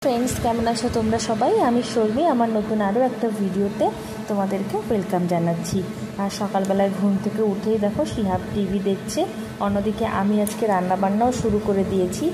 Friends केमन आछो तोमरा सबाई आमी शर्मी आमार नतून आरो एकटा भिडियोते তোমাদেরকে ওয়েলকাম জানাচ্ছি। আর সকালবেলায় ঘুম থেকে উঠেই দেখো শিহাব টিভি দেখছে, অন্যদিকে আমি আজকে রান্নাবান্নাও শুরু করে দিয়েছি।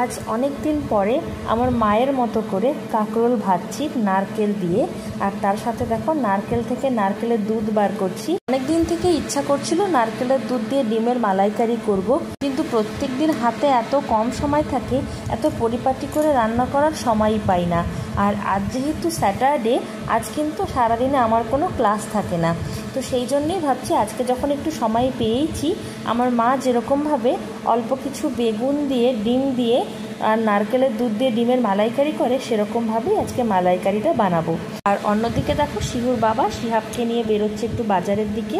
আজ অনেক দিন পরে আমার মায়ের মতো করে কাঁকরোল ভাজছি নারকেল দিয়ে, আর তার সাথে দেখো নারকেল থেকে নারকেলের দুধ বার করছি। অনেক দিন থেকে ইচ্ছা করছিল নারকেলের দুধ দিয়ে ডিমের মালাইকারি করব, কিন্তু প্রত্যেক দিন হাতে এত কম সময় থাকে, এত পরিপাটি করে রান্না করার সময়ই পাই না। আর আজ যেহেতু স্যাটারডে, আজ কিন্তু সারাদিনে আমার কোনো ক্লাস থাকে না, তো সেই জন্যেই ভাবছি আজকে যখন একটু সময় পেয়েছি, আমার মা যেরকমভাবে অল্প কিছু বেগুন দিয়ে ডিম দিয়ে আর নারকেলের দুধ দিয়ে ডিমের মালাইকারি করে, সেরকমভাবেই আজকে মালাইকারিটা বানাবো। আর অন্যদিকে দেখো শিহুর বাবা শিহাবকে নিয়ে বেরোচ্ছে একটু বাজারের দিকে।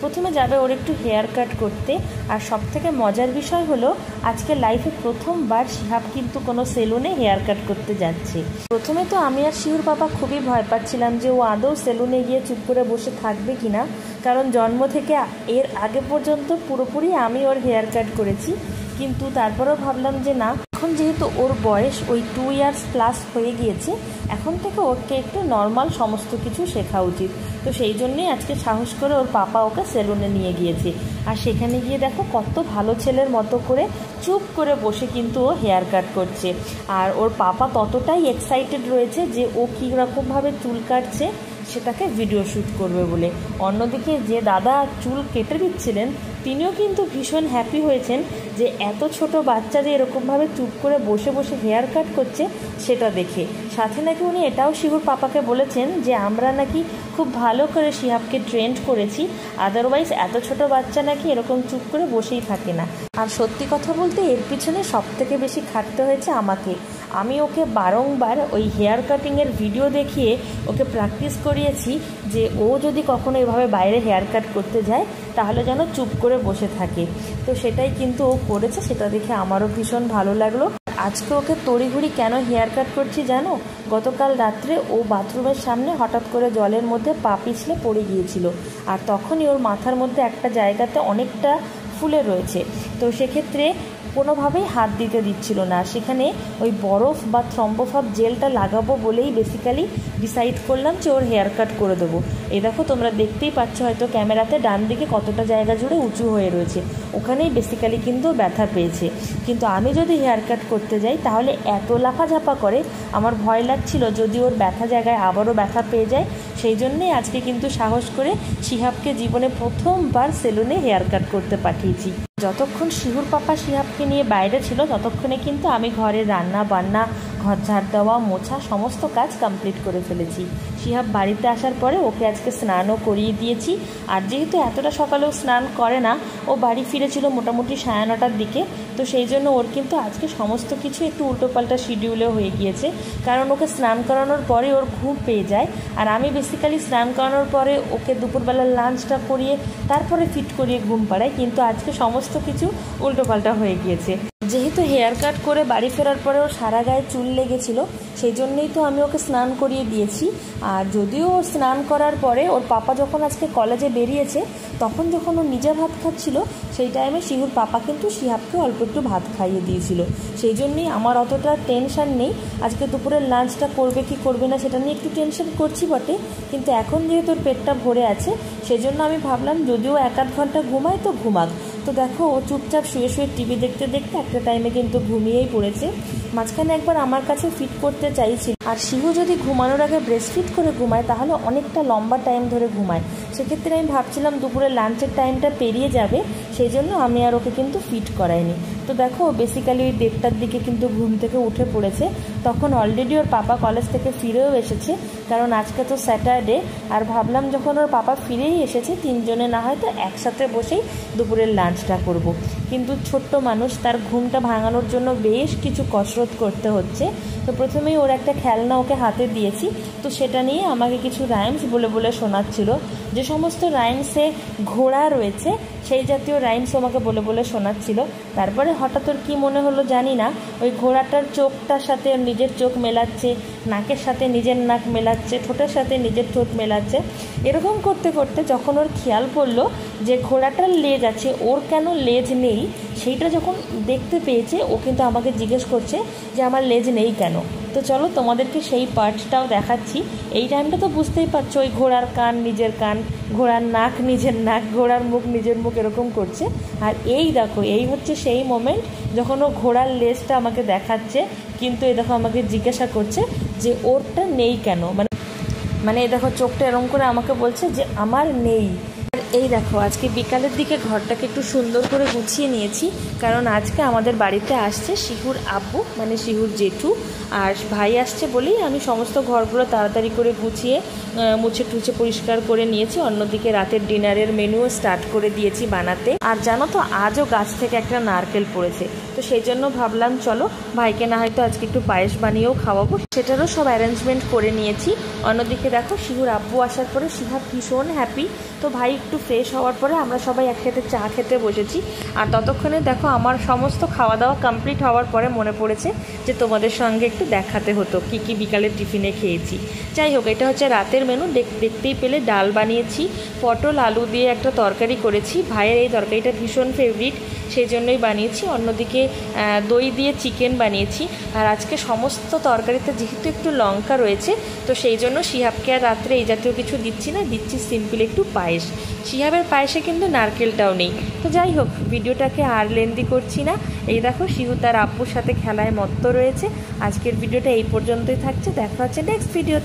প্রথমে যাবে ওর একটু হেয়ার কাট করতে। আর সবথেকে মজার বিষয় হলো আজকে লাইফে প্রথমবার শিহাব কিন্তু কোনো সেলুনে হেয়ার কাট করতে যাচ্ছে। প্রথমে তো আমি আর শিহুর বাবা খুবই ভয় পাচ্ছিলাম যে ও আদৌ সেলুনে গিয়ে চুপ করে বসে থাকবে কিনা, কারণ জন্ম থেকে এর আগে পর্যন্ত পুরোপুরি আমি ওর হেয়ার কাট করেছি। কিন্তু তারপরেও ভাবলাম যে না, এখন যেহেতু ওর বয়স ওই 2 ইয়ার্স প্লাস হয়ে গিয়েছে, এখন থেকে ওকে একটু নর্মাল সমস্ত কিছু শেখা উচিত। তো সেই জন্যেই আজকে সাহস করে ওর পাপা ওকে সেলুনে নিয়ে গিয়েছে। আর সেখানে গিয়ে দেখো কত ভালো ছেলের মতো করে চুপ করে বসে কিন্তু ও হেয়ার কাট করছে। আর ওর পাপা ততটাই এক্সাইটেড রয়েছে যে ও কীরকমভাবে চুল কাটছে সেটাকে ভিডিও শ্যুট করবে বলে। অন্যদিকে যে দাদা চুল কেটে দিচ্ছিলেন, তিনিও কিন্তু ভীষণ হ্যাপি হয়েছেন যে এত ছোট বাচ্চা যে এরকমভাবে চুপ করে বসে বসে হেয়ার কাট করছে সেটা দেখে। সাথে নাকি উনি এটাও শিহুর পাপাকে বলেছেন যে আমরা নাকি খুব ভালো করে শিহাবকে ট্রেন্ড করেছি, আদারওয়াইজ এত ছোট বাচ্চা নাকি এরকম চুপ করে বসেই থাকে না। আর সত্যি কথা বলতে এর পিছনে সবথেকে বেশি খাটতে হয়েছে আমাকে। আমি ওকে বারংবার ওই হেয়ার কাটিংয়ের ভিডিও দেখিয়ে ওকে প্র্যাকটিস করিয়েছি যে ও যদি কখনো এভাবে বাইরে হেয়ার কাট করতে যায় তাহলে যেন চুপ করে বসে থাকে। তো সেটাই কিন্তু ও করেছে, সেটা দেখে আমারও ভীষণ ভালো লাগলো। আজকে ওকে তড়িঘড়ি কেন হেয়ার কাট করছি জানো? গতকাল রাত্রে ও বাথরুমের সামনে হঠাৎ করে জলের মধ্যে পা পিছলে পড়ে গিয়েছিল, আর তখনই ওর মাথার মধ্যে একটা জায়গাতে অনেকটা ফুলে রয়েছে। তো সেক্ষেত্রে কোনোভাবেই হাত দিতে দিচ্ছিল না। সেখানে ওই বরফ বা থ্রম্বোফাব জেলটা লাগাবো বলেই বেসিক্যালি ডিসাইড করলাম যে ওর হেয়ার কাট করে দেবো। এই দেখো তোমরা দেখতেই পাচ্ছ হয়তো ক্যামেরাতে, ডান দিকে কতটা জায়গা জুড়ে উঁচু হয়ে রয়েছে, ওখানেই বেসিক্যালি কিন্তু ব্যথা পেয়েছে। কিন্তু আমি যদি হেয়ার কাট করতে যাই তাহলে এত লাফাঝাপা করে, আমার ভয় লাগছিল যদি ওর ব্যথা জায়গায় আবারও ব্যথা পেয়ে যায়। সেই জন্যেই আজকে কিন্তু সাহস করে শিহাবকে জীবনে প্রথমবার সেলুনে হেয়ার কাট করতে পাঠিয়েছি। যতক্ষণ শিহুর পাপা শিহাবকে নিয়ে বাইরে ছিল ততক্ষণে কিন্তু আমি ঘরে রান্না বান্না, ঘর ঝাড় দেওয়া, মোছা সমস্ত কাজ কমপ্লিট করে ফেলেছি। শিহাব বাড়িতে আসার পরে ওকে আজকে স্নানও করিয়ে দিয়েছি। আর যেহেতু এতটা সকালেও স্নান করে না, ও বাড়ি ফিরেছিল মোটামুটি 9:30টার দিকে, তো সেই জন্য ওর কিন্তু আজকে সমস্ত কিছু একটু উল্টোপাল্টা শিডিউলেও হয়ে গিয়েছে, কারণ ওকে স্নান করানোর পরে ওর ঘুম পেয়ে যায়। আর আমি বেসিক্যালি স্নান করানোর পরে ওকে দুপুরবেলার লাঞ্চটা করিয়ে তারপরে ফিট করিয়ে ঘুম পাড়াই, কিন্তু আজকে সমস্ত কিছু উল্টোপাল্টা হয়ে গিয়েছে। যেহেতু হেয়ার কাট করে বাড়ি ফেরার পরে ওর সারা গায়ে চুল লেগেছিল, সেই জন্যেই তো আমি ওকে স্নান করিয়ে দিয়েছি। আর যদিও ও স্নান করার পরে ওর পাপা যখন আজকে কলেজে বেরিয়েছে, তখন যখন ও নিজে ভাত খাচ্ছিল সেই টাইমে শিহুর পাপা কিন্তু শিহাবকে অল্প একটু ভাত খাইয়ে দিয়েছিল। সেই জন্যেই আমার অতটা টেনশান নেই আজকে দুপুরের লাঞ্চটা করবে কি করবে না সেটা নিয়ে একটু টেনশন করছি বটে, কিন্তু এখন যেহেতু ওর পেটটা ভরে আছে সেজন্য আমি ভাবলাম যদিও 1-8 ঘন্টা ঘুমায় তো ঘুমাক। তো দেখো ও চুপচাপ শুয়ে শুয়ে টিভি দেখতে দেখতে একটা টাইমে কিন্তু ঘুমিয়েই পড়েছে। মাঝখানে একবার আমার কাছে ফিট করতে চাইছিল। আর শিহু যদি ঘুমানোর আগে ব্রেস্ট ফিট করে ঘুমায় তাহলে অনেকটা লম্বা টাইম ধরে ঘুমায়। সেক্ষেত্রে আমি ভাবছিলাম দুপুরে লাঞ্চের টাইমটা পেরিয়ে যাবে, সেই জন্য আমি আর ওকে কিন্তু ফিট করাইনি। তো দেখো বেসিক্যালি ওই 1:30টার দিকে কিন্তু ঘুম থেকে উঠে পড়েছে। তখন অলরেডি ওর পাপা কলেজ থেকে ফিরেও এসেছে, কারণ আজকে তো স্যাটারডে। আর ভাবলাম যখন ওর পাপা ফিরেই এসেছে, তিনজনে না হয়তো একসাথে বসেই দুপুরের লাঞ্চটা করব। কিন্তু ছোট্ট মানুষ, তার ঘুমটা ভাঙানোর জন্য বেশ কিছু কসরত করতে হচ্ছে। তো প্রথমেই ওর একটা খেলনা ওকে হাতে দিয়েছি, তো সেটা নিয়ে আমাকে কিছু রাইমস বলে বলে শোনাচ্ছিল। যে সমস্ত রাইমসে ঘোড়া রয়েছে সেই জাতীয় রাইমস আমাকে বলে বলে শোনাচ্ছিল। তারপরে হঠাৎ ওর কী মনে হলো জানি না, ওই ঘোড়াটার চোখটার সাথে ওর নিজের চোখ মেলাচ্ছে, নাকের সাথে নিজের নাক মেলাচ্ছে, ঠোঁটের সাথে নিজের ঠোঁট মেলাচ্ছে। এরকম করতে করতে যখন ওর খেয়াল পড়লো যে ঘোড়াটার লেজ আছে, ওর কেন লেজ নেই, সেইটা যখন দেখতে পেয়েছে ও কিন্তু আমাকে জিজ্ঞেস করছে যে আমার লেজ নেই কেন। তো চলো তোমাদেরকে সেই পার্টটাও দেখাচ্ছি। এই টাইমটা তো বুঝতেই পারছো, ওই ঘোড়ার কান নিজের কান, ঘোড়ার নাক নিজের নাক, ঘোড়ার মুখ নিজের মুখ এরকম করছে। আর এই দেখো, এই হচ্ছে সেই মোমেন্ট যখন ও ঘোড়ার লেজটা আমাকে দেখাচ্ছে, কিন্তু এই দেখো আমাকে জিজ্ঞাসা করছে যে ওরটা নেই কেন, মানে এই দেখো চোখটা এরকম করে আমাকে বলছে যে আমার নেই। আর এই দেখো আজকে বিকালের দিকে ঘরটাকে একটু সুন্দর করে গুছিয়ে নিয়েছি, কারণ আজকে আমাদের বাড়িতে আসছে শিহুর আব্বু, মানে শিহুর জেঠু, আর ভাই আসছে বলেই আমি সমস্ত ঘরগুলো তাড়াতাড়ি করে গুছিয়ে মুছে টুছে পরিষ্কার করে নিয়েছি। অন্যদিকে রাতের ডিনারের মেনুও স্টার্ট করে দিয়েছি বানাতে। আর জানো তো আজও গাছ থেকে একটা নারকেল পড়েছে, তো সেই জন্য ভাবলাম চলো ভাইকে না হয়তো আজকে একটু পায়েস বানিয়েও খাওয়াবো, সেটারও সব অ্যারেঞ্জমেন্ট করে নিয়েছি। অন্যদিকে দেখো শিহুর আব্বু আসার পরে শিহাব ভীষণ হ্যাপি। তো ভাই একটু ফ্রেশ হওয়ার পরে আমরা সবাই একসাথে চা খেতে বসেছি। আর ততক্ষণে দেখো আমার সমস্ত খাওয়া দাওয়া কমপ্লিট হওয়ার পরে মনে পড়েছে যে তোমাদের সঙ্গে একটু দেখাতে হতো কি কি বিকালের টিফিনে খেয়েছি। যাই হোক, এটা হচ্ছে রাতের মেনু। দেখতেই পেলে ডাল বানিয়েছি, পটল আলু দিয়ে একটা তরকারি করেছি। ভাইয়ের এই তরকারিটা ভীষণ ফেভারিট, সেই জন্যই বানিয়েছি। অন্যদিকে দই দিয়ে চিকেন বানিয়েছি। আর আজকে সমস্ত তরকারিতে যেহেতু একটু লঙ্কা রয়েছে, তো সেই জন্য শিহাবকে আর রাত্রে এই জাতীয় কিছু দিচ্ছি না, দিচ্ছি সিম্পল একটু পায়েস। শিহাবের পায়েসে কিন্তু নারকেলটাও নেই। তো যাই হোক, ভিডিওটাকে আর লেন্দি করছি না। এই দেখো শিহু তার আব্বুর সাথে খেলায় মত্ত রয়েছে। আজকের ভিডিওটা এই পর্যন্তই থাকছে, দেখা হচ্ছে নেক্সট ভিডিও।